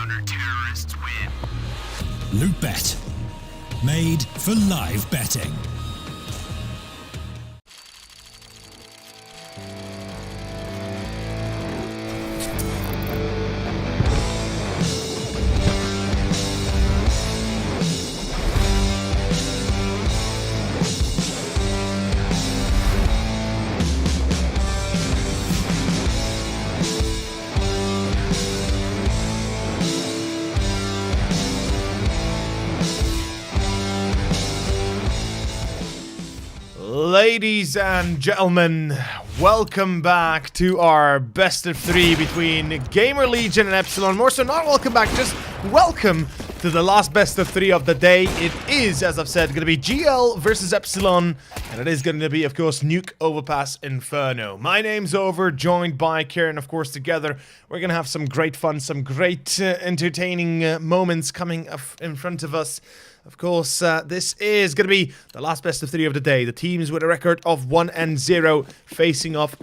Counter-terrorists win. Loot.bet. Made for live betting. Ladies and gentlemen, welcome back to our best of three between GamerLegion and Epsilon. More so, not welcome back, just welcome to the last best of three of the day. It is, as I've said, going to be GL versus Epsilon, and it is going to be, of course, Nuke Overpass Inferno. My name's Over, joined by Kieran, of course. Together, we're going to have some great fun, some great entertaining moments coming in front of us. Of course, this is going to be the last best of three of the day. The teams with a record of 1-0 facing off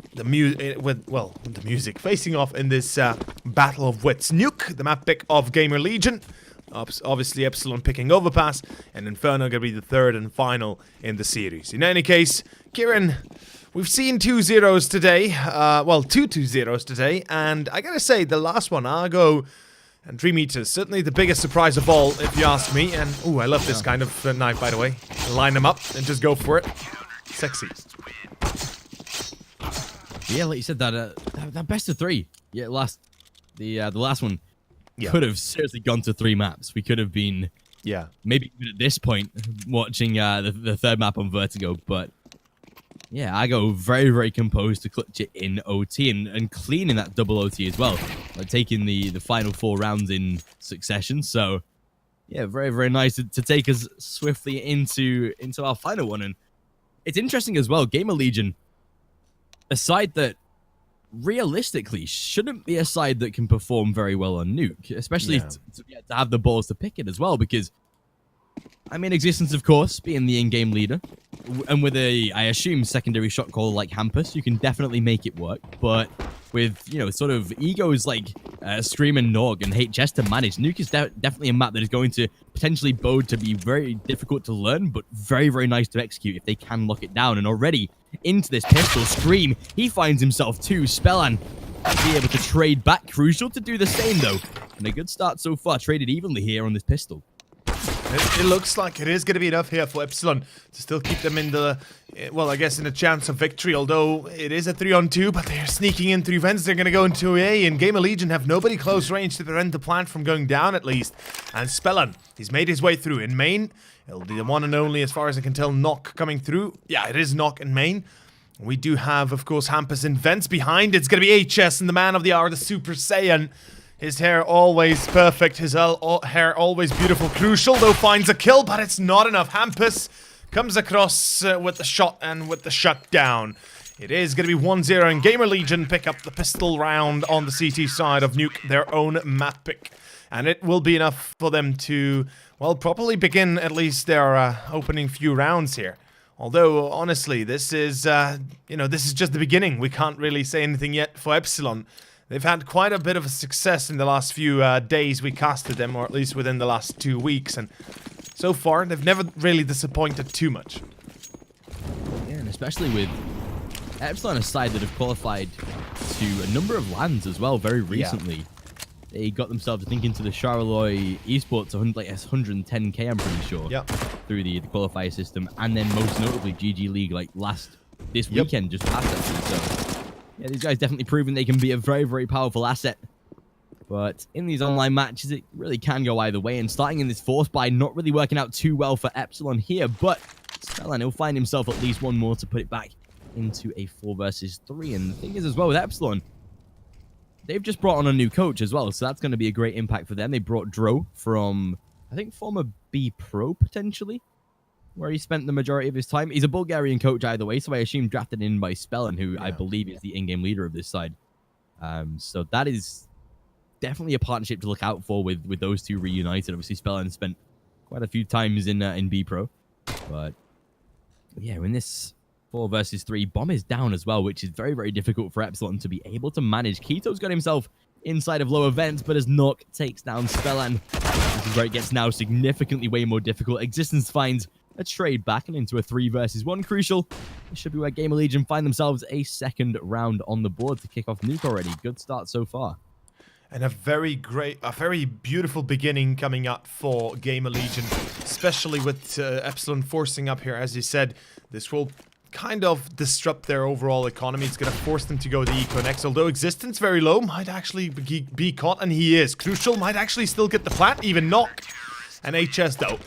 facing off in this battle of wits. Nuke, the map pick of GamerLegion. Obviously, Epsilon picking Overpass, and Inferno going to be the third and final in the series. In any case, Kieran, we've seen 2 zeros today. Two zeros today, and I gotta say, the last one, Argo and 3 meters, certainly the biggest surprise of all, if you ask me. And, ooh, I love this kind of knife, by the way. Line them up and just go for it. Sexy. Yeah, like you said, that best of three. Yeah, the last one could have seriously gone to 3 maps. We could have been, maybe even at this point, watching the third map on Vertigo. But, yeah, I go very, very composed to clutch it in OT and cleaning that double OT as well. Like taking the final 4 rounds in succession. So, yeah, very, very nice to take us swiftly into our final one. And it's interesting as well, GamerLegion, a side that realistically shouldn't be a side that can perform very well on Nuke, especially to have the balls to pick it as well, because I mean, Existence, of course, being the in-game leader, and with a, I assume, secondary shot caller like Hampus, you can definitely make it work. But with, you know, sort of egos like Scream and Nog and HS to manage, Nuke is definitely a map that is going to potentially bode to be very difficult to learn, but very, very nice to execute if they can lock it down. And already into this pistol, Scream, he finds himself too. Spellan be able to trade back. Crucial to do the same, though. And a good start so far, traded evenly here on this pistol. It looks like it is going to be enough here for Epsilon to still keep them in the, well, I guess in a chance of victory, although it is a 3-on-2, but they're sneaking in through vents. They're going to go into A, and GamerLegion have nobody close range to prevent the plant from going down, at least. And Spellan, he's made his way through. In main, it'll be the one and only, as far as I can tell, Knock coming through. Yeah, it is Knock in main. We do have, of course, Hampus in vents behind. It's going to be HS and the man of the hour, the Super Saiyan. His hair always perfect, his hair always beautiful. Crucial, though, finds a kill, but it's not enough. Hampus comes across with the shot and with the shutdown. It is going to be 1-0, and GamerLegion pick up the pistol round on the CT side of Nuke, their own map pick. And it will be enough for them to, well, properly begin at least their opening few rounds here. Although, honestly, this is, this is just the beginning. We can't really say anything yet for Epsilon. They've had quite a bit of a success in the last few days we casted them, or at least within the last 2 weeks, and so far they've never really disappointed too much. Yeah, and especially with Epsilon, a side that have qualified to a number of lands as well very recently. Yeah. They got themselves, I think, into the Charleroi Esports 110k, I'm pretty sure, through the qualifier system, and then most notably GG League this weekend, just past actually, so... Yeah, these guys definitely proven they can be a very, very powerful asset. But in these online matches, it really can go either way. And starting in this force buy, not really working out too well for Epsilon here. But Spellan, he'll find himself at least one more to put it back into a 4 versus 3. And the thing is as well with Epsilon, they've just brought on a new coach as well. So that's going to be a great impact for them. They brought Dro from, I think, former B Pro, potentially, where he spent the majority of his time. He's a Bulgarian coach either way, so I assume drafted in by Spellan, who I believe is the in-game leader of this side. So that is definitely a partnership to look out for with those two reunited. Obviously, Spellan spent quite a few times in B Pro. But yeah, in this 4 versus 3, Bomb is down as well, which is very, very difficult for Epsilon to be able to manage. Keto's got himself inside of lower vents, but as Nock takes down Spellan, this is where it gets now significantly way more difficult. Existence finds a trade back and into a 3 versus 1 crucial. This should be where GamerLegion find themselves a second round on the board to kick off Nuke already. Good start so far. And a very beautiful beginning coming up for GamerLegion, especially with Epsilon forcing up here. As you said, this will kind of disrupt their overall economy. It's going to force them to go the Eco next, although Existence very low might actually be caught, and he is. Crucial might actually still get the plant, even Nock. And HS though,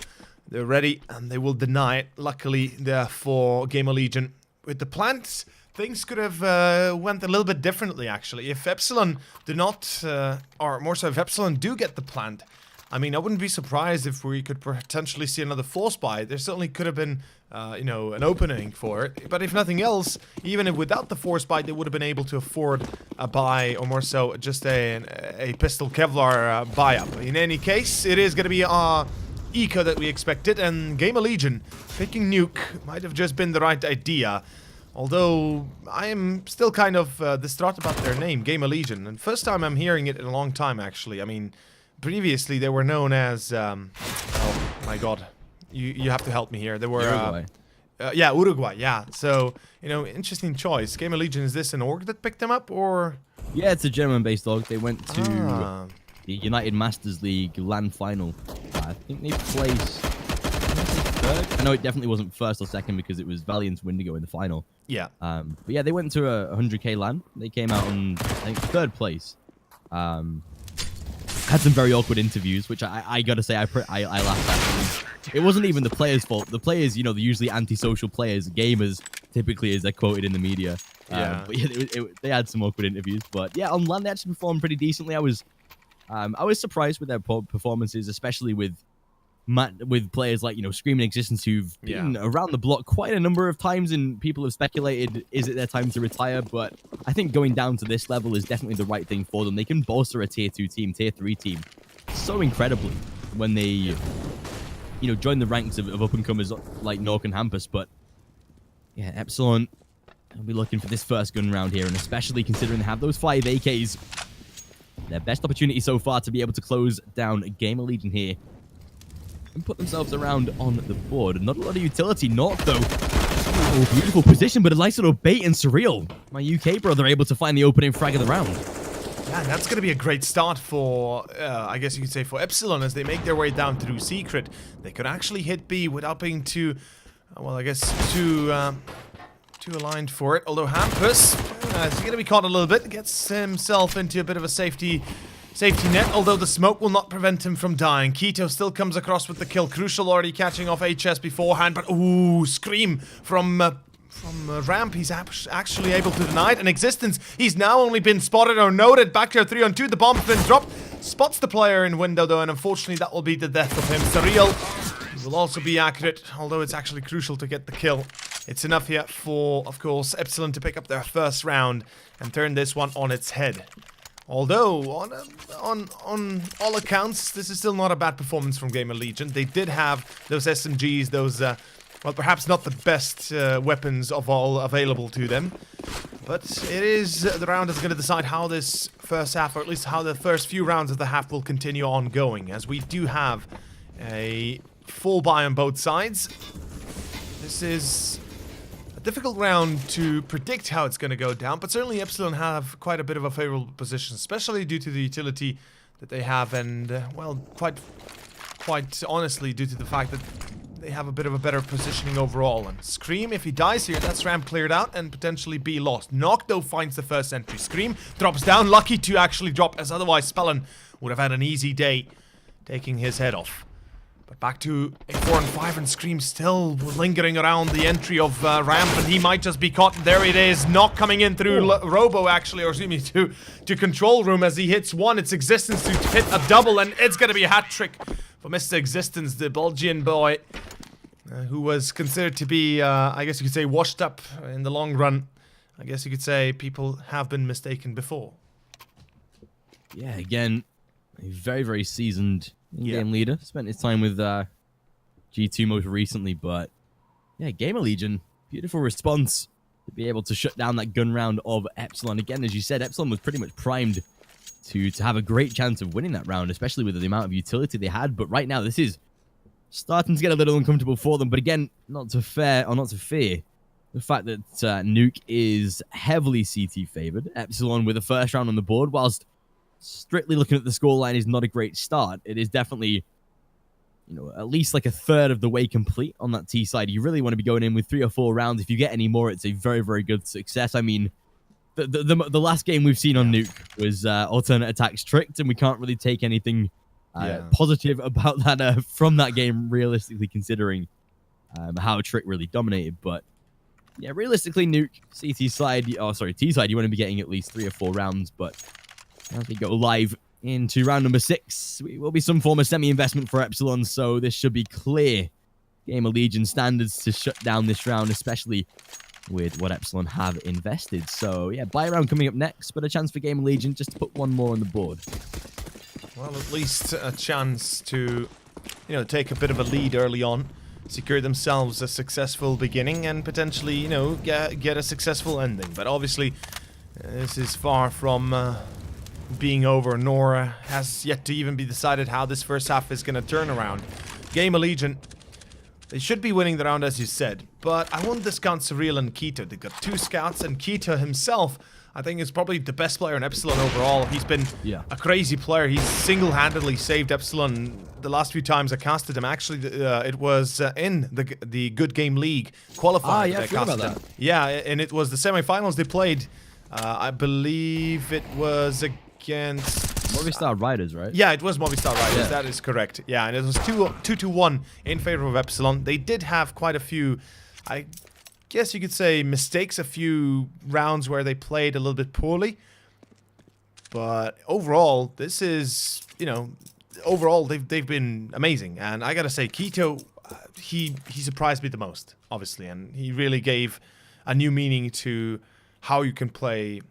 they're ready, and they will deny it. Luckily there for GamerLegion. With the plants, things could have went a little bit differently, actually. If Epsilon do not, or more so if Epsilon do get the plant, I mean, I wouldn't be surprised if we could potentially see another force buy. There certainly could have been, you know, an opening for it. But if nothing else, even if without the force buy, they would have been able to afford a buy, or more so, just a pistol Kevlar buy-up. In any case, it is going to be Eco that we expected, and GamerLegion picking Nuke might have just been the right idea. Although, I am still kind of distraught about their name, GamerLegion. And first time I'm hearing it in a long time, actually. I mean, previously they were known as, oh my god. You have to help me here. They were, Uruguay. Yeah, Uruguay, yeah. So, you know, interesting choice. GamerLegion, is this an org that picked them up, or? Yeah, it's a German-based org. They went to the United Masters League LAN final. I think they placed third. I know it definitely wasn't first or second because it was Valiant and Windigo in the final. Yeah. But yeah, they went to a 100k LAN. They came out on, I think, 3rd place. Had some very awkward interviews, which I gotta say I laughed at. It wasn't even the players' fault. The players, you know, they're usually antisocial players, gamers, typically, as they're quoted in the media. Yeah. But yeah, they had some awkward interviews. But yeah, on LAN they actually performed pretty decently. I was surprised with their performances, especially with players like, you know, Scream and Existence, who've been around the block quite a number of times, and people have speculated, is it their time to retire? But I think going down to this level is definitely the right thing for them. They can bolster a tier 2 team, tier 3 team so incredibly when they, you know, join the ranks of up-and-comers like Nork and Hampus. But yeah, Epsilon will be looking for this first gun round here, and especially considering they have those 5 AKs, their best opportunity so far to be able to close down GamerLegion here and put themselves around on the board. Not a lot of utility. Nock, though. Oh, beautiful position, but a nice little bait and Surreal. My UK brother able to find the opening frag of the round. Yeah, that's going to be a great start for, I guess you could say, for Epsilon as they make their way down through Secret. They could actually hit B without being too, well, I guess, too aligned for it. Although Hampus is going to be caught a little bit, gets himself into a bit of a safety net, although the smoke will not prevent him from dying. Keto still comes across with the kill. Crucial already catching off HS beforehand, but ooh, Scream from Ramp. He's actually able to deny it. And Existence, he's now only been spotted or noted. Back to 3-on-2, the bomb's been dropped. Spots the player in window though, and unfortunately that will be the death of him. Surreal will also be accurate, although it's actually crucial to get the kill. It's enough here for, of course, Epsilon to pick up their first round and turn this one on its head. Although, on all accounts, this is still not a bad performance from GamerLegion. They did have those SMGs, those, well, perhaps not the best weapons of all available to them. But it is the round that's going to decide how this first half, or at least how the first few rounds of the half will continue on going, as we do have a full buy on both sides. This is a difficult round to predict how it's going to go down, but certainly Epsilon have quite a bit of a favorable position, especially due to the utility that they have, and well, quite honestly, due to the fact that they have a bit of a better positioning overall. And Scream, if he dies here, that's ramp cleared out and potentially be lost. Nock, though, finds the first entry. Scream drops down, lucky to actually drop, as otherwise Spellan would have had an easy day taking his head off. But back to a 4 and 5, and Scream still lingering around the entry of Ramp, and he might just be caught. There it is, Nock coming in through Robo, actually, or excuse me, to Control Room as he hits one. It's Existence to hit a double, and it's going to be a hat trick for Mr. Existence, the Belgian boy, who was considered to be, I guess you could say, washed up in the long run. I guess you could say people have been mistaken before. Yeah, again, a very, very seasoned in-game leader. Spent his time with G2 most recently, but yeah, GamerLegion, beautiful response to be able to shut down that gun round of Epsilon. Again, as you said, Epsilon was pretty much primed to have a great chance of winning that round, especially with the amount of utility they had. But right now, this is starting to get a little uncomfortable for them. But again, not to fear the fact that Nuke is heavily CT favored. Epsilon with the first round on the board, whilst strictly looking at the scoreline is not a great start. It is definitely, you know, at least like a third of the way complete on that T side. You really want to be going in with 3 or 4 rounds. If you get any more, it's a very, very good success. I mean, the last game we've seen on Nuke was alternate attacks tricked, and we can't really take anything positive about that from that game, realistically, considering how Trick really dominated. But yeah, realistically, Nuke, CT side, T side, you want to be getting at least 3 or 4 rounds. But as we go live into round number 6, it will be some form of semi-investment for Epsilon, so this should be clear GamerLegion standards to shut down this round, especially with what Epsilon have invested. So yeah, buy round coming up next, but a chance for GamerLegion just to put one more on the board. Well, at least a chance to, you know, take a bit of a lead early on, secure themselves a successful beginning, and potentially, you know, get a successful ending. But obviously, this is far from being over, nor has yet to even be decided how this first half is going to turn around. GamerLegion, they should be winning the round, as you said, but I won't discount Surreal and Keto. They've got 2 scouts, and Keto himself, I think, is probably the best player in Epsilon overall. He's been a crazy player. He's single-handedly saved Epsilon the last few times I casted him. Actually, it was in the Good Game League qualifier that I casted him. Yeah, and it was the semifinals they played. I believe it was against Movistar Riders, right? Yeah, it was Movistar Riders. Yeah. That is correct. Yeah, and it was 2-1 in favor of Epsilon. They did have quite a few, I guess you could say, mistakes, a few rounds where they played a little bit poorly. But overall, this is, you know, overall they've been amazing. And I gotta say, Keto, he surprised me the most, obviously, and he really gave a new meaning to how you can play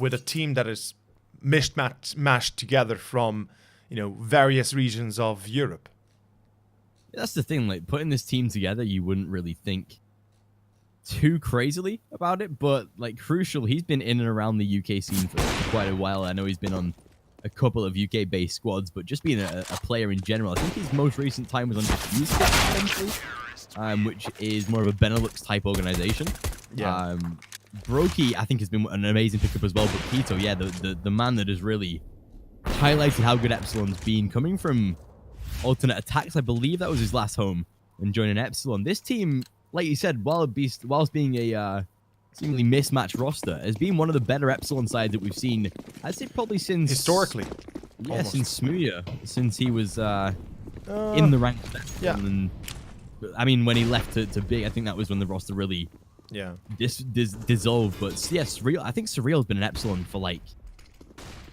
with a team that is mashed together from, you know, various regions of Europe. That's the thing, like, putting this team together, you wouldn't really think too crazily about it, but like Crucial, he's been in and around the UK scene for quite a while. I know he's been on a couple of UK based squads, but just being a player in general, I think his most recent time was on Diffuse, which is more of a Benelux type organization. Yeah. Brokey, I think, has been an amazing pickup as well, but Keto, yeah, the man that has really highlighted how good Epsilon's been, coming from alternate attacks. I believe that was his last home, and joining Epsilon. This team, like you said, whilst being a seemingly mismatched roster, has been one of the better Epsilon sides that we've seen, I'd say probably since... Historically. Yeah, almost. Since Smuya, since he was in the ranks. Yeah. And, I mean, when he left to Big, I think that was when the roster really... Yeah, dissolved. But yeah, Surreal, I think Surreal's been an Epsilon for like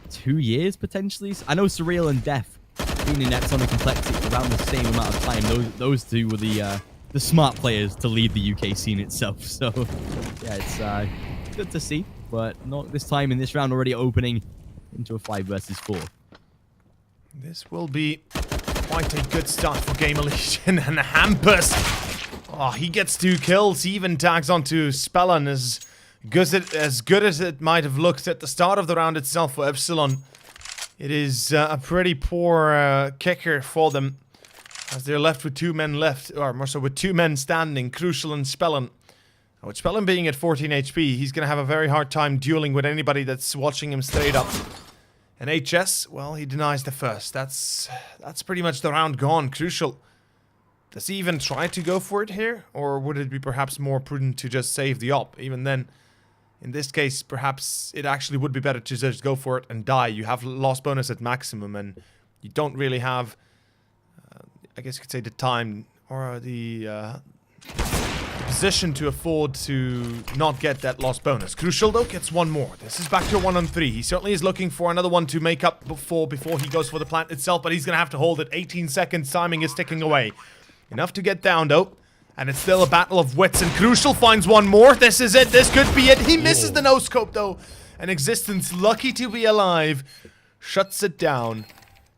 2 years potentially. I know Surreal and Def being in Epsilon and Complexity around the same amount of time. Those two were the smart players to lead the UK scene itself. So yeah, it's good to see, but not this time in this round, already opening into a 5 versus 4. This will be quite a good start for GamerLegion. And Hampus, oh, he gets 2 kills. He even tags onto Spellon, as good as it might have looked at the start of the round itself for Epsilon. It is a pretty poor kicker for them, as they're left with 2 men left, or more so with 2 men standing, Crucial and Spellon. With Spellon being at 14 HP, he's going to have a very hard time dueling with anybody that's watching him straight up. And HS, well, he denies the first. That's pretty much the round gone. Crucial, does he even try to go for it here? Or would it be perhaps more prudent to just save the op? Even then, in this case, perhaps it actually would be better to just go for it and die. You have loss bonus at maximum, and you don't really have, I guess you could say, the time or the position to afford to not get that loss bonus. Crucial, though, gets 1 more. This is back to a 1-on-3. He certainly is looking for another one to make up before he goes for the plant itself, but he's going to have to hold it. 18 seconds, timing is ticking away. Enough to get down, though. And it's still a battle of wits, and Crucial finds 1 more. This is it. This could be it. He misses the no-scope, though. And Existence, lucky to be alive, shuts it down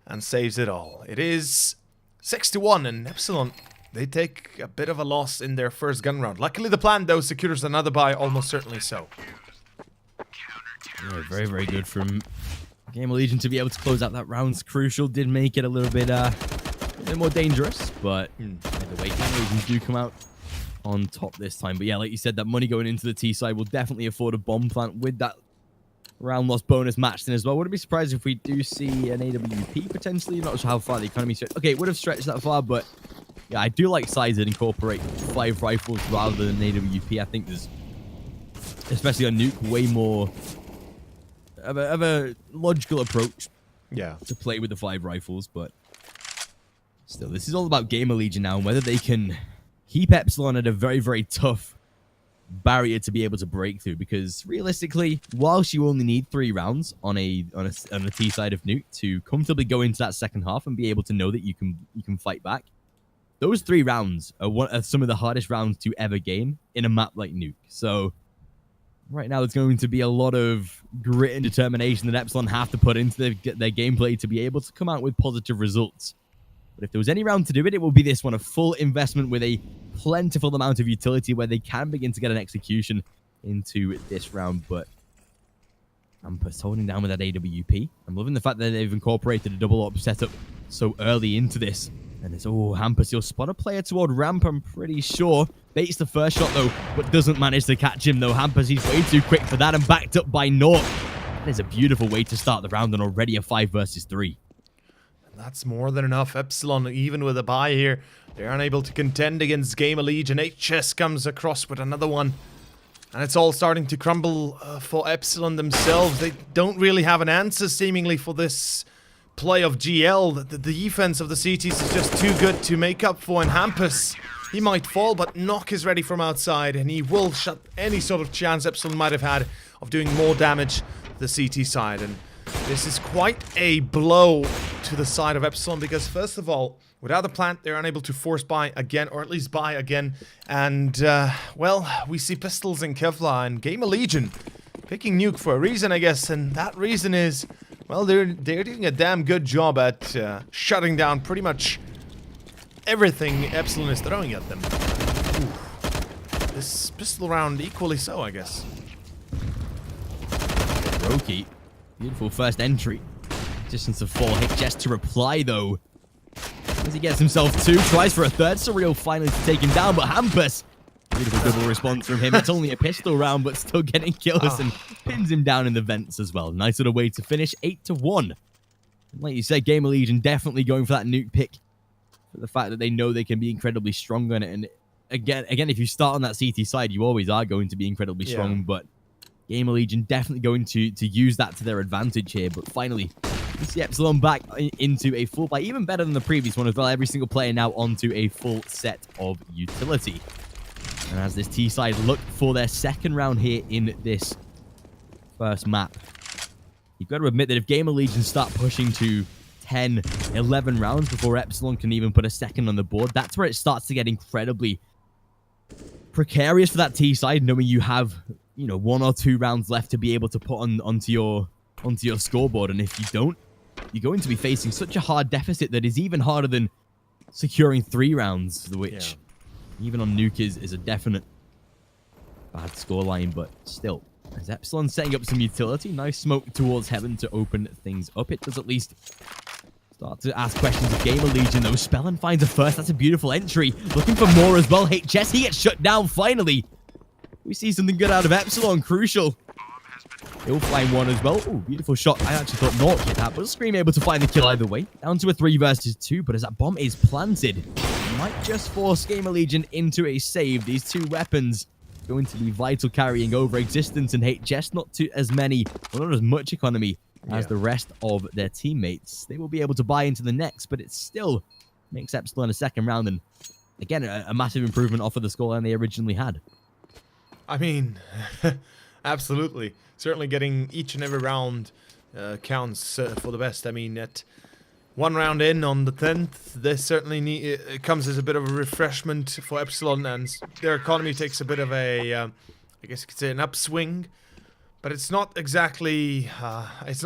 and saves it all. It is 6-1, and Epsilon, they take a bit of a loss in their first gun round. Luckily, the plan, though, secures another buy, almost certainly so. Yeah, very, very good from GamerLegion to be able to close out that round's crucial. Did make it a little bit more dangerous, but either way, GamerLegion do come out on top this time. But yeah, like you said, that money going into the T side will definitely afford a bomb plant with that round loss bonus matched in as well. Wouldn't be surprised if we do see an AWP potentially. Not sure how far the economy stretched. Okay, it would have stretched that far, but yeah, I do like sides that incorporate 5 rifles rather than an AWP. I think there's, especially on Nuke, way more of a logical approach to play with the 5 rifles. But still, this is all about GamerLegion now, and whether they can keep Epsilon at a very, very tough barrier to be able to break through. Because realistically, whilst you only need 3 rounds on a T side of Nuke to comfortably go into that second half and be able to know that you can fight back, those 3 rounds are some of the hardest rounds to ever gain in a map like Nuke. So right now, there's going to be a lot of grit and determination that Epsilon have to put into their gameplay to be able to come out with positive results. But if there was any round to do it, it will be this one, a full investment with a plentiful amount of utility where they can begin to get an execution into this round. But I'm holding down with that AWP. I'm loving the fact that they've incorporated a double op setup so early into this. And it's, Hampus, you'll spot a player toward ramp, I'm pretty sure. Baits the first shot, though, but doesn't manage to catch him, though. Hampus, he's way too quick for that and backed up by Naught. That is a beautiful way to start the round and already a 5 versus 3. That's more than enough. Epsilon, even with a bye here, they're unable to contend against GamerLegion. HS comes across with another one. And it's all starting to crumble for Epsilon themselves. They don't really have an answer, seemingly, for this play of GL. The defense of the CTs is just too good to make up for. And Hampus, he might fall, but Knock is ready from outside. And he will shut any sort of chance Epsilon might have had of doing more damage to the CT side. And this is quite a blow to the side of Epsilon because, first of all, without the plant, they're unable to force buy again, or at least buy again. And, well, we see Pistols and Kevlar and GamerLegion picking Nuke for a reason, I guess. And that reason is, well, they're doing a damn good job at shutting down pretty much everything Epsilon is throwing at them. Ooh. This pistol round equally so, I guess. Roki. Beautiful first entry. Distance of 4. HS to reply, though. As he gets himself 2, tries for a third. Surreal finally to take him down, but Hampus. Beautiful double response from him. It's only a pistol round, but still getting kills and pins him down in the vents as well. Nice little way to finish. 8-1. Like you said, GamerLegion definitely going for that Nuke pick. For the fact that they know they can be incredibly strong on it. And again, if you start on that CT side, you always are going to be incredibly strong, but GamerLegion definitely going to use that to their advantage here. But finally, we see Epsilon back into a full buy, even better than the previous one as well. Every single player now onto a full set of utility. And as this T side look for their second round here in this first map, you've got to admit that if GamerLegion start pushing to 10, 11 rounds before Epsilon can even put a second on the board, that's where it starts to get incredibly precarious for that T side, knowing you have 1 or 2 rounds left to be able to put onto your scoreboard. And if you don't, you're going to be facing such a hard deficit that is even harder than securing 3 rounds, which even on Nuke is a definite bad scoreline. But still, as Epsilon setting up some utility, nice smoke towards heaven to open things up. It does at least start to ask questions of GamerLegion, though. Spellin finds a first. That's a beautiful entry. Looking for more as well. HS, he gets shut down finally. We see something good out of Epsilon. Crucial. He'll find one as well. Oh, beautiful shot. I actually thought Naught hit that, but Scream able to find the kill either way. Down to a 3 versus 2, but as that bomb is planted, might just force GamerLegion into a save. These 2 weapons going to be vital, carrying over Existence and HS. Not as much economy as the rest of their teammates. They will be able to buy into the next, but it still makes Epsilon a second round. And again, a massive improvement off of the scoreline they originally had. I mean, absolutely. Certainly getting each and every round counts for the best. I mean, at 1 round in on the 10th, this certainly it comes as a bit of a refreshment for Epsilon, and their economy takes a bit of a, I guess you could say, an upswing. But it's not exactly, honey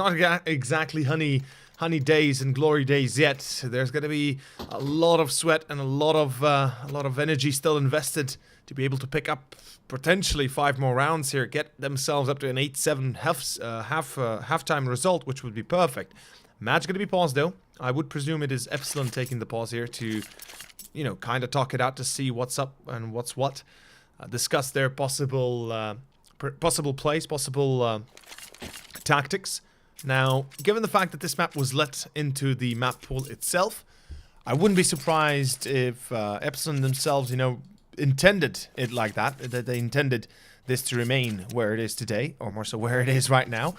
honey days and glory days yet. There's going to be a lot of sweat and a lot of energy still invested to be able to pick up potentially 5 more rounds here, get themselves up to an 8-7 halftime result, which would be perfect. Match going to be paused though. I would presume it is Epsilon taking the pause here to, you know, kind of talk it out to see what's up and what's what. Discuss their possible plays, possible tactics. Now, given the fact that this map was let into the map pool itself, I wouldn't be surprised if Epsilon themselves, you know, intended it like that they intended this to remain where it is today, or more so where it is right now.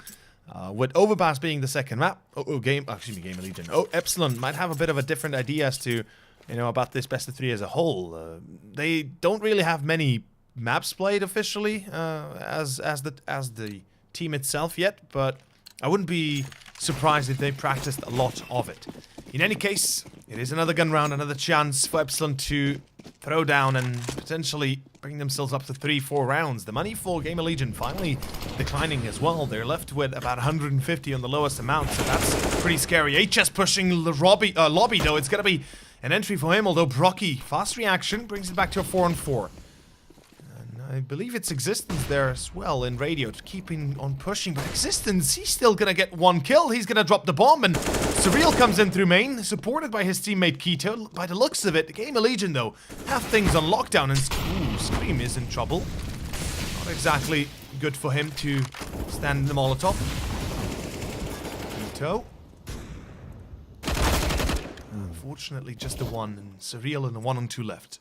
With Overpass being the second map, GamerLegion. Epsilon might have a bit of a different idea as to, you know, about this best of 3 as a whole. They don't really have many maps played officially as the team itself yet, but I wouldn't be surprised if they practiced a lot of it. In any case, it is another gun round, another chance for Epsilon to throw down and potentially bring themselves up to 3-4 rounds. The money for GamerLegion finally declining as well. They're left with about 150 on the lowest amount, so that's pretty scary. HS pushing the lobby though. It's gonna be an entry for him, although Brocky, fast reaction, brings it back to a 4-on-4. I believe it's Existence there as well in radio, keeping on pushing, but Existence, he's still gonna get 1 kill. He's gonna drop the bomb, and Surreal comes in through main, supported by his teammate Keto. By the looks of it, GamerLegion though have things on lockdown, and Scream is in trouble. Not exactly good for him to stand in the Molotov. Keto. Unfortunately, just the 1, and Surreal and the 1-on-2 left.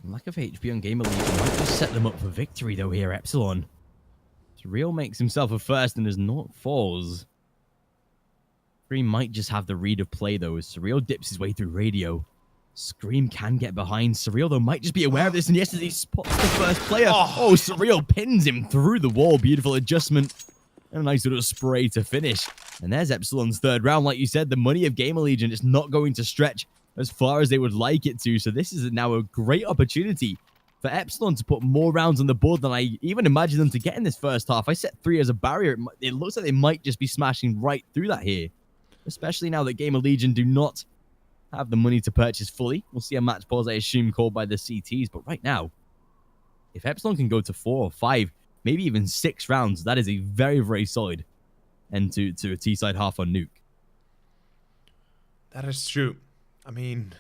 Lack of HP on GamerLegion might just set them up for victory though here, Epsilon. Surreal makes himself a first and is not falls. Scream might just have the read of play though, as Surreal dips his way through radio. Scream can get behind. Surreal though might just be aware of this, and yes, as he spots the first player. Oh, Surreal pins him through the wall. Beautiful adjustment. And a nice little spray to finish. And there's Epsilon's 3rd round. Like you said, the money of GamerLegion is not going to stretch as far as they would like it to. So this is now a great opportunity for Epsilon to put more rounds on the board than I even imagined them to get in this first half. I set 3 as a barrier. It looks like they might just be smashing right through that here. Especially now that GamerLegion do not have the money to purchase fully. We'll see a match pause, I assume, called by the CTs. But right now, if Epsilon can go to 4 or 5, maybe even 6 rounds, that is a very, very solid end to a T-side half on Nuke. That is true. I mean,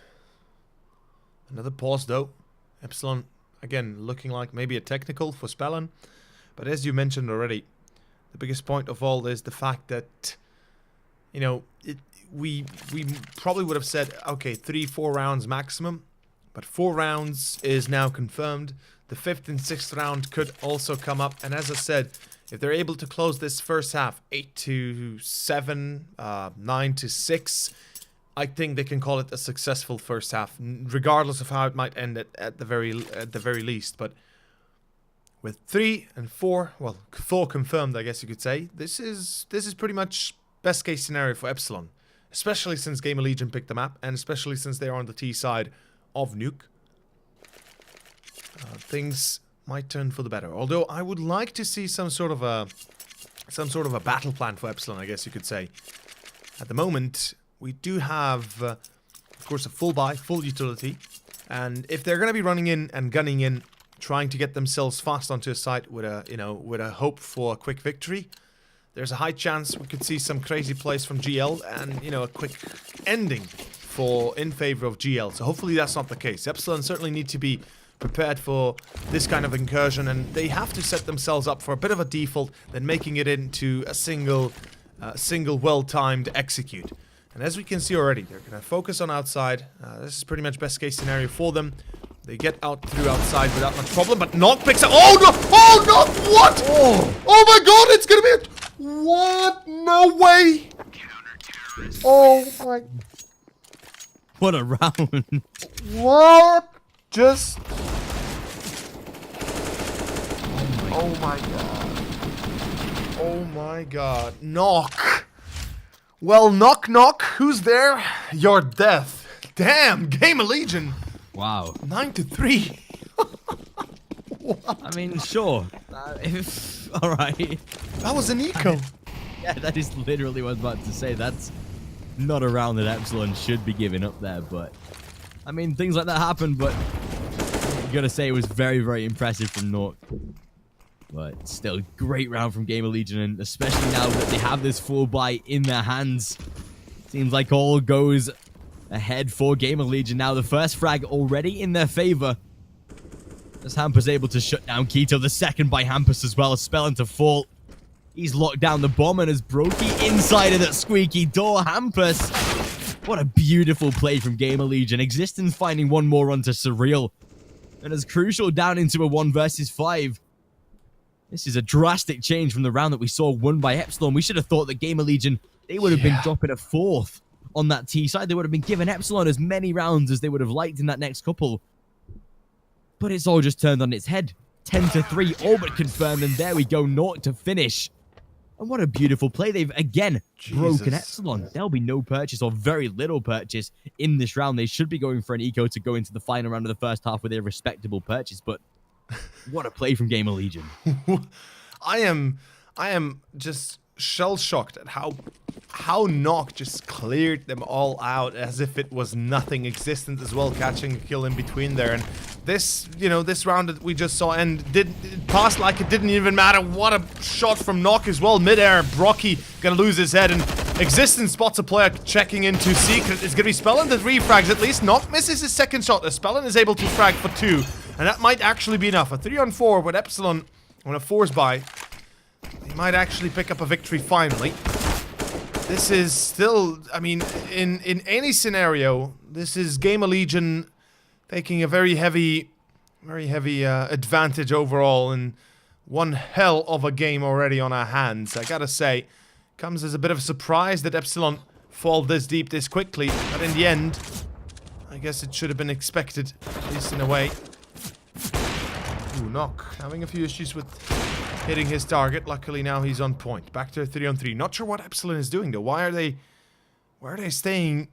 another pause though. Epsilon, again, looking like maybe a technical for Spellin. But as you mentioned already, the biggest point of all is the fact that, you know, we probably would have said, okay, 3-4 rounds maximum. But 4 rounds is now confirmed. The 5th and 6th round could also come up. And as I said, if they're able to close this first half 8-7, 9-6, I think they can call it a successful first half, regardless of how it might end at the very least. But with 3 and 4, well, 4 confirmed, I guess you could say, this is pretty much best case scenario for Epsilon, especially since GamerLegion picked the map, and especially since they are on the T side of Nuke. Things might turn for the better. Although I would like to see some sort of a battle plan for Epsilon, I guess you could say. At the moment, we do have, of course, a full buy, full utility, and if they're going to be running in and gunning in, trying to get themselves fast onto a site with a hope for a quick victory, there's a high chance we could see some crazy plays from GL and, you know, a quick ending in favor of GL. So hopefully that's not the case. Epsilon certainly need to be prepared for this kind of incursion, and they have to set themselves up for a bit of a default, then making it into a single well-timed execute. And as we can see already, they're going to focus on outside. This is pretty much best case scenario for them. They get out through outside without much problem, but Knock picks up. Oh no! Oh no! What? Oh my god! It's going to be what? No way! Oh my! What a round! What? Just. Oh my god! Oh my god! Knock. Well, knock, knock. Who's there? Your death. Damn, GamerLegion. Wow. 9-3. I mean, sure. All right. That was an eco. Yeah, that is literally what I was about to say. That's not a round that Epsilon should be giving up there, but I mean, things like that happen, but I gotta say it was very, very impressive from Nork. But still, great round from GamerLegion, and especially now that they have this full buy in their hands. Seems like all goes ahead for GamerLegion now. The first frag already in their favor. As Hampus able to shut down Keto. The second by Hampus as well. A spell into fall. He's locked down the bomb, and as Brokey inside of that squeaky door, Hampus. What a beautiful play from GamerLegion. Existence finding one more onto Surreal. And as Crucial down into a 1 versus 5. This is a drastic change from the round that we saw won by Epsilon. We should have thought that GamerLegion, they would have been dropping a 4th on that T side. They would have been giving Epsilon as many rounds as they would have liked in that next couple. But it's all just turned on its head. 10-3, all but confirmed, and there we go, Nork to finish. And what a beautiful play. They've, again, broken Epsilon. There'll be no purchase or very little purchase in this round. They should be going for an eco to go into the final round of the first half with a respectable purchase, but what a play from GamerLegion. I am just shell-shocked at how Nock just cleared them all out as if it was nothing. Existent as well, catching a kill in between there. And this, you know, this round that we just saw and it passed like it didn't even matter. What a shot from Nock as well. Mid-air, Brocky gonna lose his head, and Existence spots a player checking into Secret. It's gonna be Spellin that refrags at least. Nock misses his second shot as Spellin is able to frag for 2. And that might actually be enough. A 3-on-4 with Epsilon on a force buy. He might actually pick up a victory finally. This is still, I mean, in any scenario, this is GamerLegion taking a very heavy advantage overall, and one hell of a game already on our hands. I gotta say, comes as a bit of a surprise that Epsilon fall this deep this quickly, but in the end, I guess it should have been expected, at least in a way. Ooh, Nock having a few issues with hitting his target. Luckily now he's on point. Back to a 3-on-3. Not sure what Epsilon is doing though. Why are they staying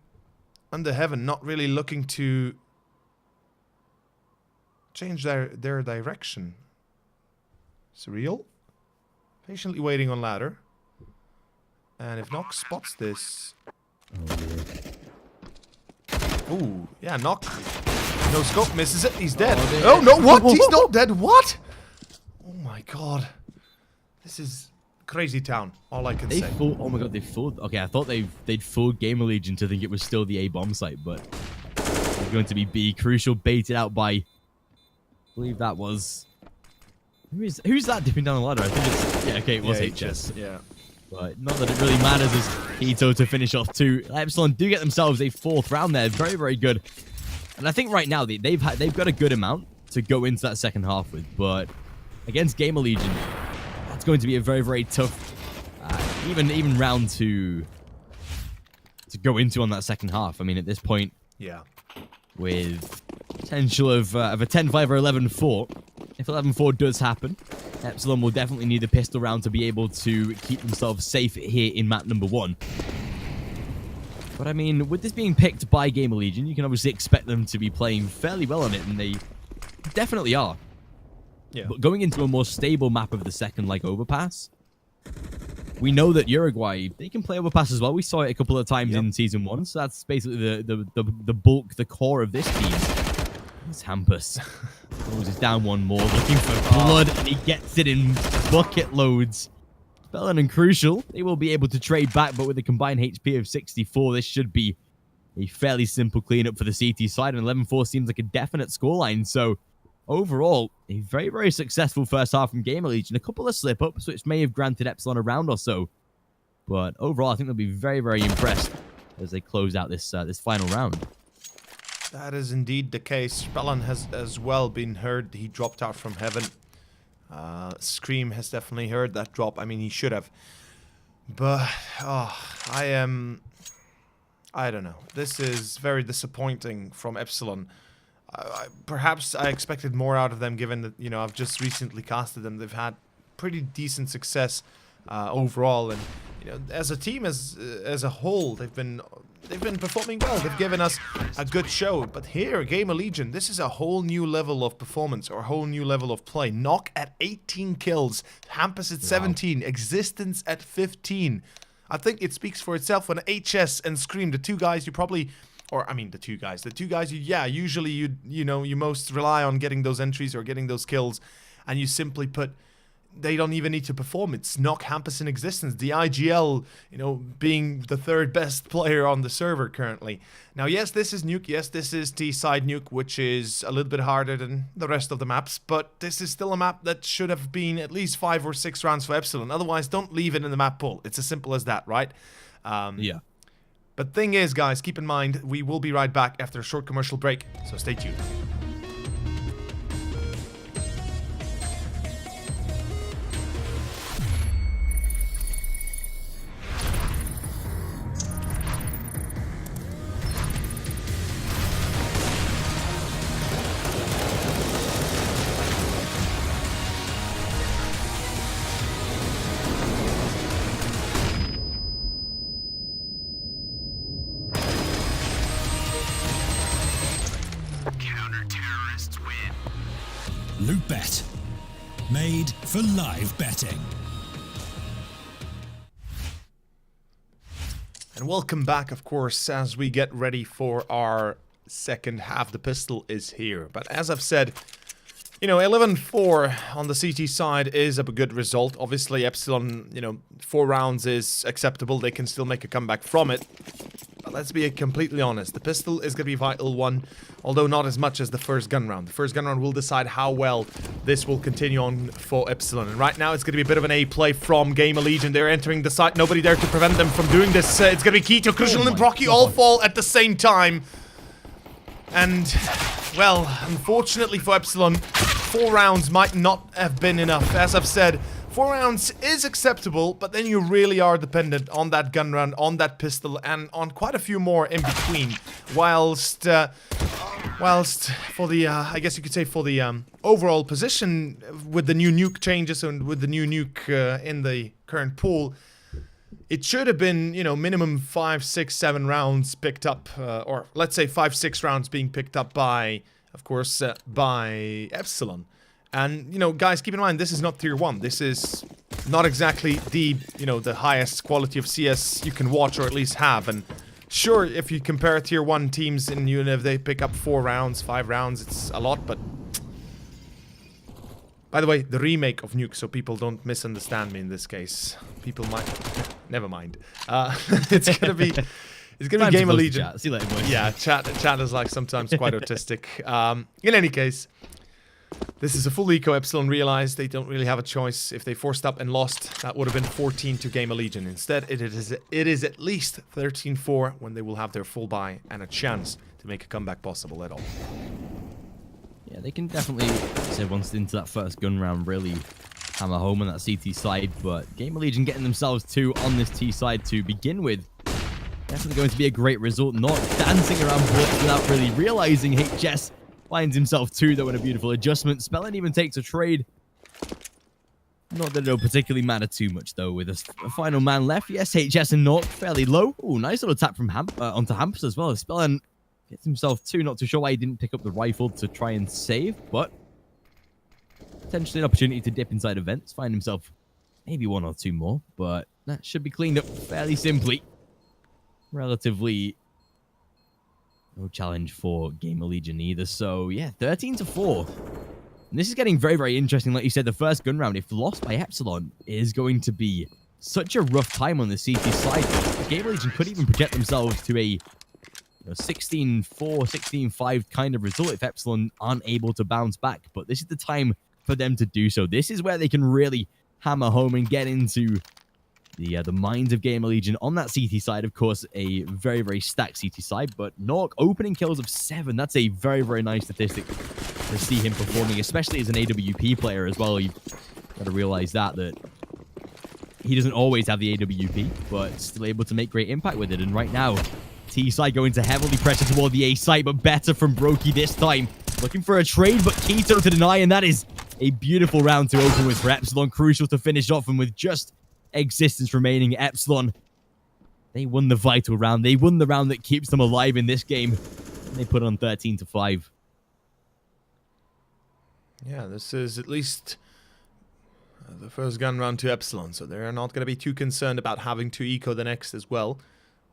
under heaven, not really looking to change their direction? Surreal? Patiently waiting on ladder. And if Nock spots this... Ooh, yeah, Nock. No scope, misses it, he's dead. Oh no, what? He's not dead, what? Oh my god. This is crazy town, all I can say. Oh my god, they fooled. Okay, I thought they'd fooled GamerLegion to think it was still the A bomb site, but it's going to be B. Crucial baited out by, I believe that was... Who's that dipping down the ladder? I think it's... Yeah, okay, it was HS. Yeah. But not that it really matters as Hito to finish off 2. Epsilon do get themselves a 4th round there. Very, very good. And I think right now they've got a good amount to go into that second half with, but against GamerLegion, that's going to be a very, very tough, even round to go into on that second half. I mean, at this point, yeah, with potential of a 10-5 or 11-4, if 11-4 does happen, Epsilon will definitely need the pistol round to be able to keep themselves safe here in map number 1. But I mean, with this being picked by GamerLegion, you can obviously expect them to be playing fairly well on it, and they definitely are. Yeah. But going into a more stable map of the second, like Overpass, we know that Uruguay, they can play Overpass as well. We saw it a couple of times in Season 1, so that's basically the bulk, the core of this team. It's Hampus. Closes down one more, looking for blood, and he gets it in bucket loads. Spellin and Crucial, they will be able to trade back, but with a combined HP of 64, this should be a fairly simple cleanup for the CT side, and 11-4 seems like a definite scoreline. So, overall, a very, very successful first half from GamerLegion. A couple of slip-ups, which may have granted Epsilon a round or so. But overall, I think they'll be very, very impressed as they close out this final round. That is indeed the case. Spellin has as well been heard. He dropped out from heaven. Scream has definitely heard that drop. I mean, he should have. But, I don't know. This is very disappointing from Epsilon. Perhaps I expected more out of them, given that, you know, I've just recently casted them. They've had pretty decent success overall. And, you know, as a team, as a whole, they've been they've been performing well. They've given us a good show. But here, GamerLegion, this is a whole new level of performance or a whole new level of play. Knock at 18 kills, Hampus at 17, Existence at 15. I think it speaks for itself when HS and Scream, the two guys you probably... Or, I mean, the two guys usually you most rely on getting those entries or getting those kills, and you simply put, they don't even need to perform. It's Knock, Hampus, and Existence. The IGL, being the third best player on the server currently. Now, yes, this is Nuke. Yes, this is T-side Nuke, which is a little bit harder than the rest of the maps, but this is still a map that should have been at least 5 or 6 rounds for Epsilon. Otherwise, don't leave it in the map pool. It's as simple as that, right? Yeah. But thing is, guys, keep in mind, we will be right back after a short commercial break, so stay tuned. Counter-terrorists win. Loot.bet. Made for live betting. And welcome back, of course, as we get ready for our second half. The pistol is here. But as I've said, 11-4 on the CT side is a good result. Obviously, Epsilon, 4 rounds is acceptable. They can still make a comeback from it. But let's be completely honest. The pistol is going to be vital one, although not as much as the first gun round. The first gun round will decide how well this will continue on for Epsilon. And right now, it's going to be a bit of an A play from GamerLegion. They're entering the site. Nobody there to prevent them from doing this. It's going to be Keto, Crucial, and Brocky all fall at the same time. And, well, unfortunately for Epsilon, 4 rounds might not have been enough. As I've said, 4 rounds is acceptable, but then you really are dependent on that gun round, on that pistol, and on quite a few more in between. Whilst for the, I guess you could say for the overall position, with the new nuke changes and with the new nuke in the current pool, it should have been, minimum 5, 6, 7 rounds picked up, or let's say 5, 6 rounds being picked up by, of course, by Epsilon. And, guys, keep in mind, this is not tier 1. This is not exactly the, the highest quality of CS you can watch or at least have. And sure, if you compare tier 1 teams and if they pick up 4 rounds, 5 rounds, it's a lot, but... By the way, the remake of Nuke, so people don't misunderstand me in this case. People might... Never mind. It's gonna be... It's gonna be GamerLegion. See you later, boys. Yeah, chat is like sometimes quite autistic. In any case, this is a full eco. Epsilon realized they don't really have a choice. If they forced up and lost, that would have been 14 to GamerLegion. Instead, it is at least 13-4 when they will have their full buy and a chance to make a comeback possible at all. Yeah, they can definitely, say, once into that first gun round, really hammer home on that CT side, but GamerLegion getting themselves 2 on this T side to begin with. Definitely going to be a great result. Not dancing around bullets without really realizing HS finds himself 2, though, in a beautiful adjustment. Spellin even takes a trade. Not that it'll particularly matter too much, though, with a final man left. Yes, HS and Nork fairly low. Ooh, nice little tap from onto Hampus as well. Spellin gets himself 2. Not too sure why he didn't pick up the rifle to try and save, but potentially an opportunity to dip inside events, find himself maybe 1 or 2 more, but that should be cleaned up fairly simply. Relatively no challenge for GamerLegion either. So yeah, 13-4. And this is getting very, very interesting. Like you said, the first gun round, if lost by Epsilon, is going to be such a rough time on the CT side. GamerLegion could even project themselves to a 16-4, 16-5 kind of result if Epsilon aren't able to bounce back. But this is the time for them to do so. This is where they can really hammer home and get into the minds of GamerLegion on that CT side. Of course, a very, very stacked CT side, but Nork opening kills of 7. That's a very, very nice statistic to see him performing, especially as an AWP player as well. You've got to realize that he doesn't always have the AWP, but still able to make great impact with it. And right now, T side going to heavily pressure toward the A site, but better from Brokey this time. Looking for a trade, but Keto to deny, and that is a beautiful round to open with for Epsilon. Crucial to finish off, and with just Existence remaining, Epsilon They won the vital round. They won the round that keeps them alive in this game. And they put on 13-5. Yeah, this is at least the first gun round to Epsilon, so they're not going to be too concerned about having to eco the next as well,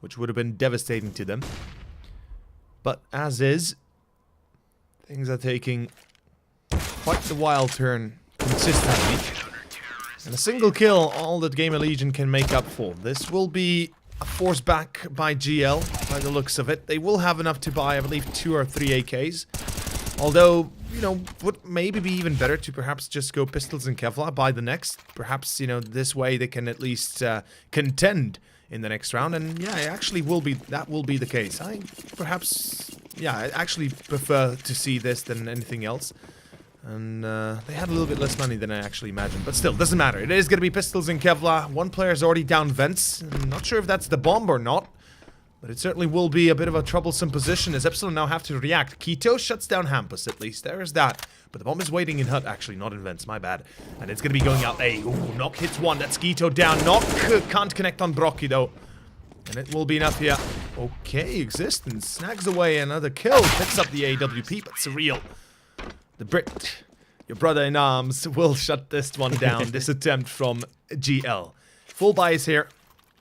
which would have been devastating to them. But as is, things are taking quite the wild turn consistently. And a single kill, all that GamerLegion can make up for. This will be a force back by GL, by the looks of it. They will have enough to buy, I believe, 2 or 3 AKs. Although, you know, would maybe be even better to perhaps just go pistols and Kevlar, buy the next. Perhaps, you know, this way they can at least contend in the next round. And yeah, it actually will be, that will be the case. I actually prefer to see this than anything else. And they had a little bit less money than I actually imagined. But still, doesn't matter. It is going to be pistols and Kevlar. One player's already down vents. I'm not sure if that's the bomb or not. But it certainly will be a bit of a troublesome position as Epsilon now have to react. Keto shuts down Hampus, at least. There is that. But the bomb is waiting in hut, actually, not in vents. My bad. And it's going to be going out A. Ooh, Knock hits one. That's Keto down. Knock can't connect on Brocky, though. And it will be enough here. Okay, Existence snags away another kill. Picks up the AWP, but Surreal, the Brit, your brother in arms, will shut this one down. This attempt from GL. Full bias here.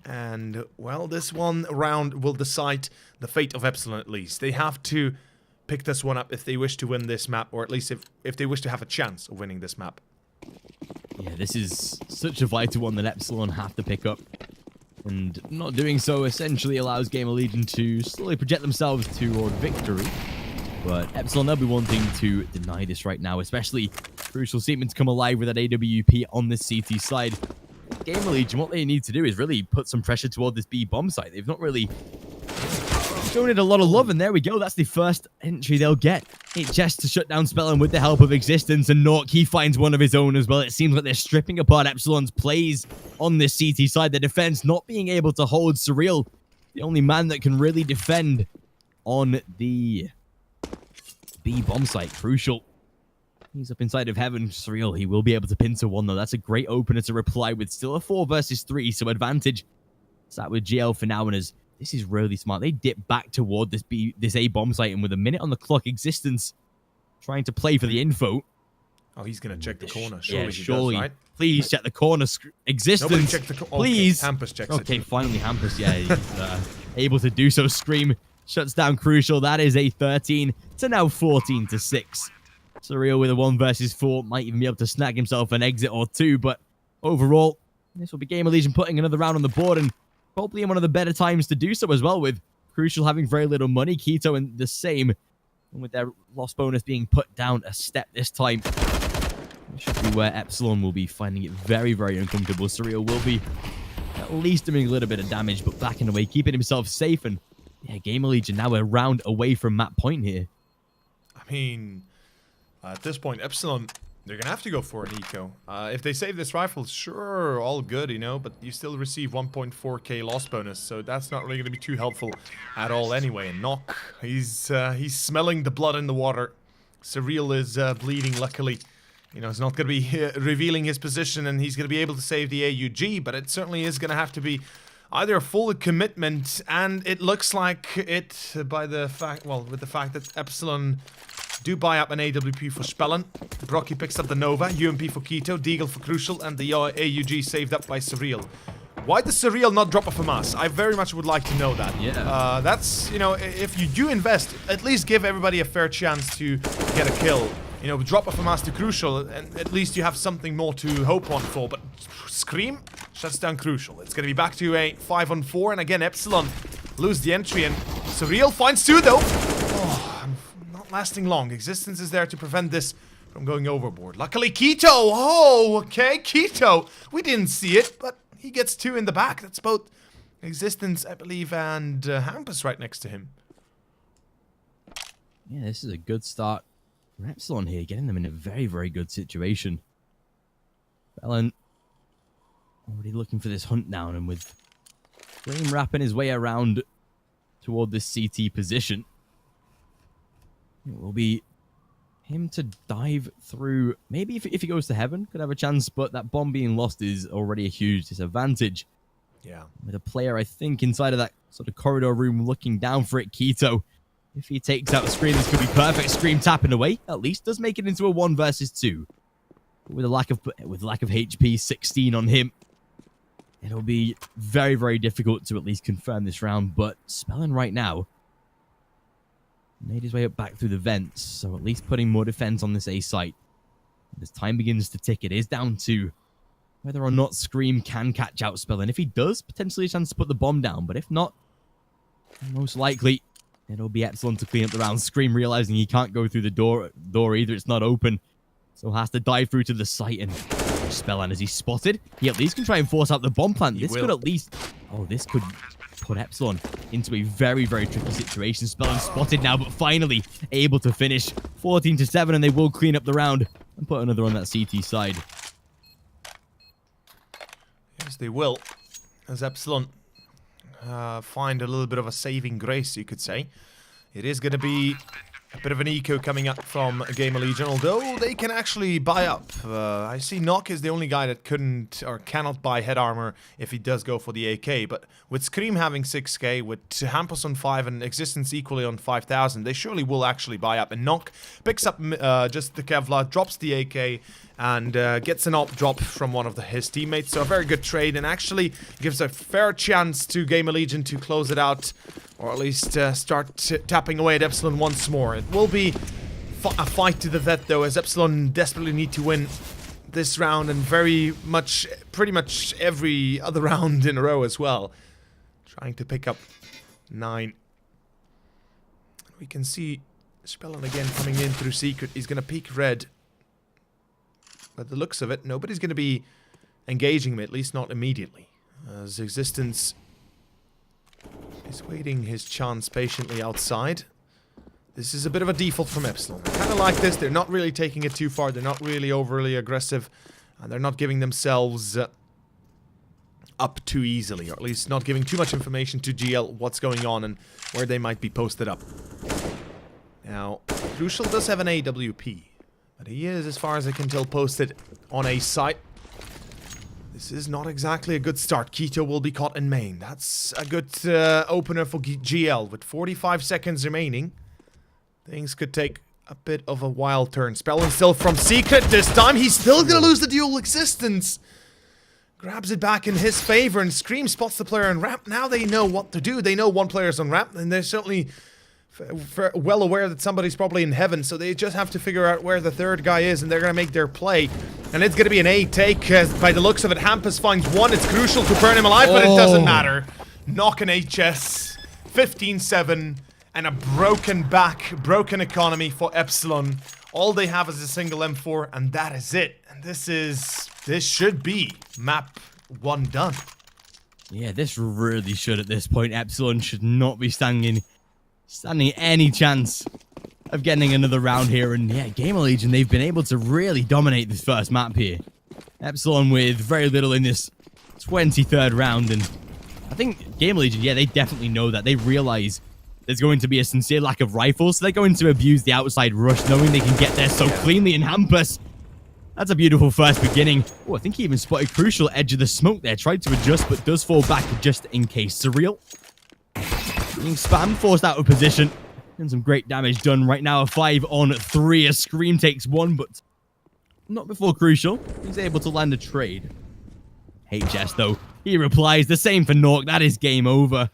And, well, this one round will decide the fate of Epsilon at least. They have to pick this one up if they wish to win this map, or at least if they wish to have a chance of winning this map. Yeah, this is such a vital one that Epsilon have to pick up. And not doing so essentially allows GamerLegion to slowly project themselves toward victory. But Epsilon, they'll be wanting to deny this right now, especially Crucial Seaman to come alive with that AWP on the CT side. GamerLegion, what they need to do is really put some pressure toward this B bomb site. They've not really shown it a lot of love, and there we go. That's the first entry they'll get. It's just to shut down Spellin with the help of Existence, and Nork, he finds one of his own as well. It seems like they're stripping apart Epsilon's plays on this CT side. The defense not being able to hold Surreal, the only man that can really defend on the B bomb site. Crucial. He's up inside of heaven. Surreal, he will be able to pincer one, though. That's a great opener to reply with. Still a 4 versus 3, so advantage sat with GL for now. And as this is really smart, they dip back toward this A bomb site, and with a minute on the clock, Existence trying to play for the info. Oh, he's going to check the corner. Surely, yeah, surely. Does, right? Please check the corner. Existence. Nobody checked the corner. Please. Okay, Hampus checks okay, it. finally Hampus. Yeah, he's able to do so. Scream shuts down Crucial. That is a 13 to now 14-6. Surreal with a 1 versus 4 might even be able to snag himself an exit or 2, but overall, this will be GamerLegion putting another round on the board, and probably in one of the better times to do so as well, with Crucial having very little money, Keto in the same, and with their loss bonus being put down a step this time. This should be where Epsilon will be finding it very, very uncomfortable. Surreal will be at least doing a little bit of damage, but backing away, keeping himself safe, and yeah, GamerLegion now a round away from map point here. I mean, at this point, Epsilon, they're going to have to go for an eco. If they save this rifle, sure, all good, you know, but you still receive 1.4k loss bonus, so that's not really going to be too helpful at all anyway. And Knock, he's smelling the blood in the water. Surreal is bleeding, luckily. You know, he's not going to be revealing his position, and he's going to be able to save the AUG, but it certainly is going to have to be either a full commitment, and it looks like it by the fact, well, with the fact that Epsilon do buy up an AWP for Spellin. Brocky picks up the Nova, UMP for Keto, Deagle for Crucial, and the AUG saved up by Surreal. Why does Surreal not drop off a mass? I very much would like to know that. Yeah. That's, you know, if you do invest, at least give everybody a fair chance to get a kill. You know, drop off a mass to Crucial, and at least you have something more to hope on for. But Scream shuts down Crucial. It's going to be back to a 5-on-4, and again, Epsilon lose the entry, and Surreal finds 2, though. Oh, not lasting long. Existence is there to prevent this from going overboard. Luckily, Keto! Oh, okay, Keto! We didn't see it, but he gets 2 in the back. That's both Existence, I believe, and Hampus right next to him. Yeah, this is a good start for Epsilon here, getting them in a very, very good situation. Bellin already looking for this hunt down, and with Flame wrapping his way around toward this CT position, it will be him to dive through. Maybe if he goes to heaven, could have a chance, but that bomb being lost is already a huge disadvantage. Yeah. With a player, I think, inside of that sort of corridor room looking down for it, Keto. If he takes out the Scream, this could be perfect. Scream tapping away, at least does make it into a 1 versus 2. With a lack of HP, 16 on him. It'll be very, very difficult to at least confirm this round, but Spellin right now made his way up back through the vents, so at least putting more defense on this A site. As time begins to tick, it is down to whether or not Scream can catch out Spellin. If he does, potentially a chance to put the bomb down, but if not, most likely it'll be Epsilon to clean up the round. Scream realizing he can't go through the door either, it's not open, so has to dive through to the site, and Spellin, as he's spotted, he at least can try and force out the bomb plant. This could at least... Oh, this could put Epsilon into a very, very tricky situation. Spellin spotted now, but finally able to finish 14-7, and they will clean up the round and put another on that CT side. Yes, they will. As Epsilon find a little bit of a saving grace, you could say. It is going to be a bit of an eco coming up from GamerLegion, although they can actually buy up. I see Nock is the only guy that couldn't or cannot buy head armor if he does go for the AK, but with Scream having 6k, with Hampus on 5 and Existence equally on 5,000, they surely will actually buy up. And Nock picks up just the Kevlar, drops the AK, and gets an op drop from one of his teammates, so a very good trade, and actually gives a fair chance to GamerLegion to close it out, or at least start tapping away at Epsilon once more. It will be a fight to the death, though, as Epsilon desperately need to win this round and pretty much every other round in a row as well. Trying to pick up 9. We can see Spellin again coming in through secret. He's going to peek red. By the looks of it, nobody's going to be engaging him, at least not immediately. As Existence is waiting his chance patiently outside. This is a bit of a default from Epsilon. Kind of like this, they're not really taking it too far, they're not really overly aggressive, and they're not giving themselves up too easily, or at least not giving too much information to GL what's going on and where they might be posted up. Now, Crucial does have an AWP, but he is, as far as I can tell, posted on a site. This is not exactly a good start. Keto will be caught in main. That's a good opener for GL. With 45 seconds remaining, things could take a bit of a wild turn. Spellin still from secret this time. He's still gonna lose the dual Existence. Grabs it back in his favor, and Scream spots the player on ramp. Now they know what to do. They know one player's on ramp, and they're certainly well aware that somebody's probably in heaven, so they just have to figure out where the third guy is, and they're gonna make their play. And it's gonna be an A take, by the looks of it. Hampus finds one. It's crucial to burn him alive, but it doesn't matter. Knock an HS, 15-7, and a broken back, broken economy for Epsilon. All they have is a single M4, and that is it. And this should be map 1 done. Yeah, this really should at this point. Epsilon should not be standing any chance of getting another round here. And yeah, GamerLegion, they've been able to really dominate this first map here. Epsilon with very little in this 23rd round, and I think GamerLegion, yeah, they definitely know that. They realize there's going to be a sincere lack of rifles, so they're going to abuse the outside rush, knowing they can get there so cleanly. And Hampus, that's a beautiful first beginning. Oh, I think he even spotted Crucial edge of the smoke there. Tried to adjust, but does fall back just in case. Surreal being spammed, forced out of position, and some great damage done right now. A 5-on-3. A Scream takes 1, but not before Crucial. He's able to land a trade. HS, though, he replies. The same for Nork. That is game over.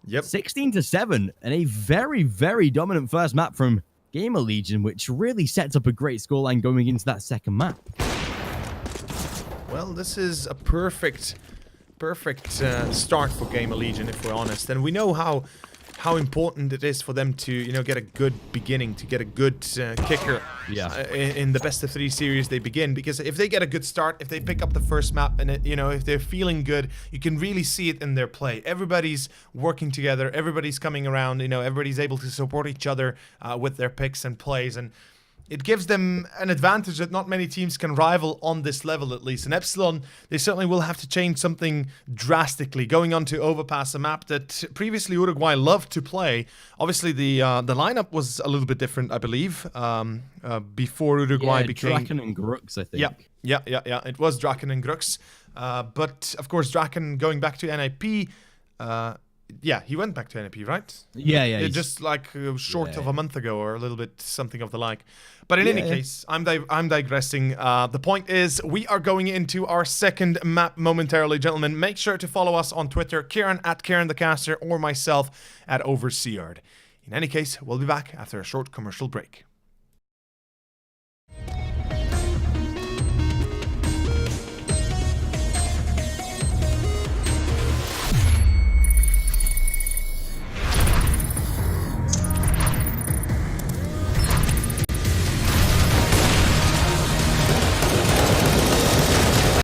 Yep. 16-7, and a very, very dominant first map from GamerLegion, which really sets up a great scoreline going into that second map. Well, this is a perfect start for GamerLegion, if we're honest. And we know how important it is for them to, you know, get a good beginning, to get a good kicker in the best of 3 series they begin. Because if they get a good start, if they pick up the first map, and it, you know, if they're feeling good, you can really see it in their play. Everybody's working together, everybody's coming around, you know, everybody's able to support each other with their picks and plays. And it gives them an advantage that not many teams can rival on this level, at least. And Epsilon, they certainly will have to change something drastically. Going on to Overpass, a map that previously Uruguay loved to play. Obviously, the lineup was a little bit different, I believe, before Uruguay became... Draken and Grux, I think. Yeah. It was Draken and Grux. But, of course, Draken going back to NIP... yeah, he went back to NIP, right? Yeah. Just like short of a month ago or a little bit something of the like. But in any case, I'm digressing. The point is, we are going into our second map momentarily, gentlemen. Make sure to follow us on Twitter, Kieran at Kieran the Caster, or myself at Overseered. In any case, we'll be back after a short commercial break.